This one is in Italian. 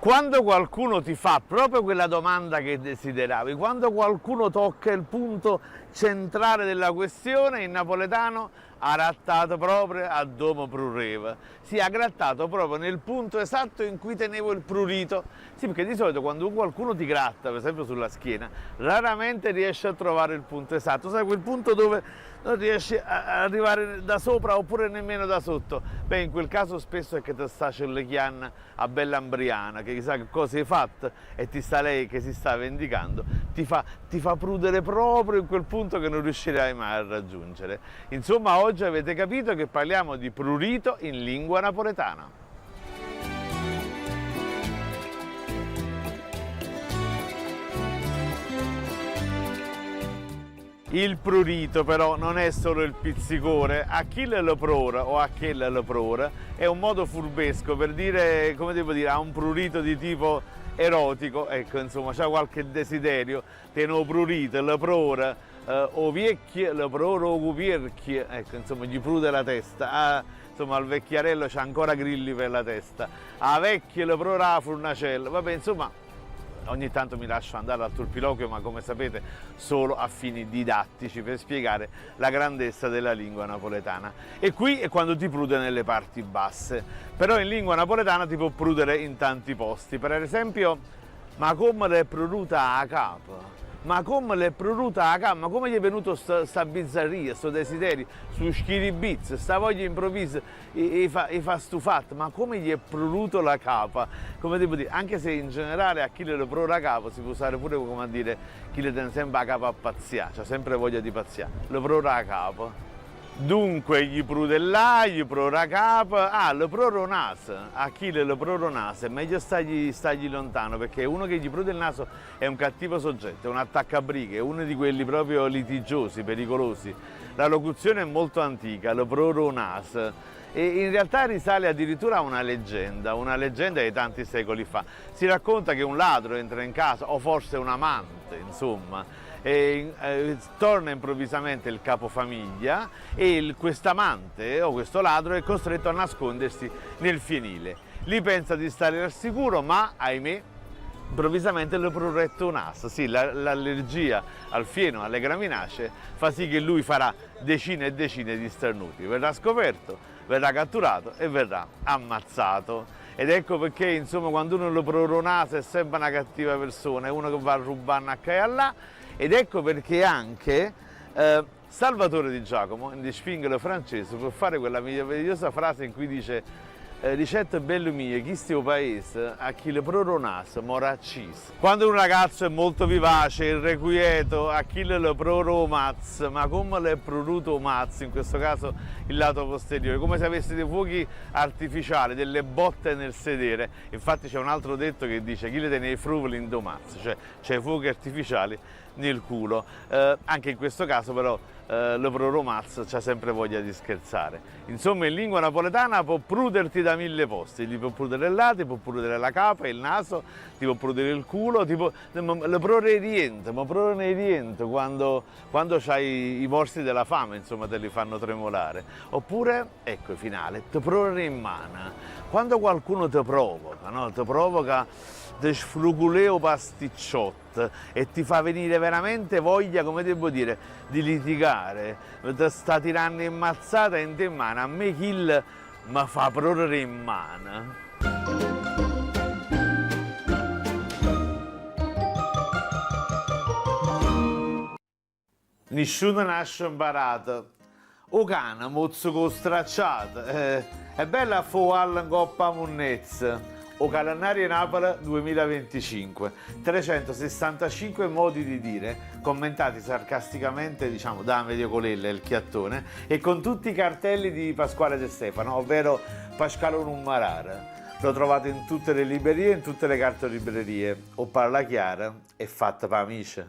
Quando qualcuno ti fa proprio quella domanda che desideravi, quando qualcuno tocca il punto centrale della questione, in napoletano ha grattato proprio a domo prureva. Si è grattato proprio nel punto esatto in cui tenevo il prurito. Sì, perché di solito quando qualcuno ti gratta, per esempio sulla schiena, raramente riesci a trovare il punto esatto. Sai, quel punto dove non riesci a arrivare da sopra oppure nemmeno da sotto. Beh, in quel caso spesso è che ti sta cellechianna a bella ambriana, che chissà che cosa hai fatto e ti sta lei che si sta vendicando, ti fa prudere proprio in quel punto che non riuscirai mai a raggiungere. Insomma, oggi avete capito che parliamo di prurito in lingua napoletana. Il prurito però non è solo il pizzicore, Achille lo prora o Achille lo prora è un modo furbesco per dire, come devo dire, ha un prurito di tipo erotico, ecco, insomma, c'ha qualche desiderio, teno prurito, lo prora, o vecchie, lo prora o cupierchie, ecco, insomma, gli prude la testa, insomma, al vecchiarello c'ha ancora grilli per la testa, a vecchie lo prora la furnacella, vabbè, insomma, ogni tanto mi lascio andare al turpiloquio, ma come sapete solo a fini didattici per spiegare la grandezza della lingua napoletana. E qui è quando ti prude nelle parti basse, però in lingua napoletana ti può prudere in tanti posti. Per esempio, ma come l'è pruduta a capo? Ma come l'è pruduta a capo? Ma come gli è venuto sta bizzarria, sto desiderio, su schiribiz, sta voglia improvvisa e fa stufato? Ma come gli è pruduto la capa? Come devo dire, anche se in generale a chi le prora a capo si può usare pure come a dire chi le tiene sempre a capo a pazziare, c'ha sempre voglia di pazziare, lo prora a capo. Dunque gli prude là, gli prora capo, lo proro naso, Achille lo proro naso, è meglio stargli lontano perché uno che gli prude il naso è un cattivo soggetto, è un attaccabrighe, è uno di quelli proprio litigiosi, pericolosi. La locuzione è molto antica, lo proro naso, e in realtà risale addirittura a una leggenda di tanti secoli fa. Si racconta che un ladro entra in casa, o forse un amante, insomma, torna improvvisamente il capofamiglia e quest'amante o questo ladro è costretto a nascondersi nel fienile. Lì pensa di stare al sicuro, ma ahimè improvvisamente lo pruretta un asso. Sì, l'allergia al fieno, alle graminacee fa sì che lui farà decine e decine di starnuti. Verrà scoperto, verrà catturato e verrà ammazzato. Ed ecco perché, insomma, quando uno lo proronato è sempre una cattiva persona, è uno che va a rubare a là. Ed ecco perché anche Salvatore Di Giacomo, in Die Spingolo francese, può fare quella meravigliosa frase in cui dice ricette bello mie, chi stiu paese, a chi le proronas, moraccis. Quando un ragazzo è molto vivace, irrequieto, a chi le proromaz, ma come le produto maz, in questo caso il lato posteriore, come se avesse dei fuochi artificiali, delle botte nel sedere. Infatti c'è un altro detto che dice chi le tiene i fruvoli in domaz, cioè c'è i fuochi artificiali nel culo. Anche in questo caso però lo proromaz c'ha sempre voglia di scherzare. Insomma, in lingua napoletana può pruderti da mille posti, ti può prudere là, ti può prudere la capa, il naso, ti può prudere il culo, lo proreriente, ma proreriente quando c'hai i morsi della fame, insomma, te li fanno tremolare. Oppure, ecco il finale, ti prorere in mano, quando qualcuno ti provoca, no? Ti provoca de sfruculeo pasticciotto e ti fa venire veramente voglia, come devo dire, di litigare, ti sta tirando in mazzata in te in mano, a me kill mi fa prorere in mano. Nessuno nasce imparato, o cane mozzo stracciato, è bella a fuoco in coppa monnezza. O Calendario Napoli 2025, 365 modi di dire, commentati sarcasticamente, diciamo, da Amedeo Colella e il Chiattone, e con tutti i cartelli di Pasquale De Stefano, ovvero Pascalo Nummarara. Lo trovate in tutte le librerie, in tutte le cartolibrerie. O parla chiara e fatta per amici.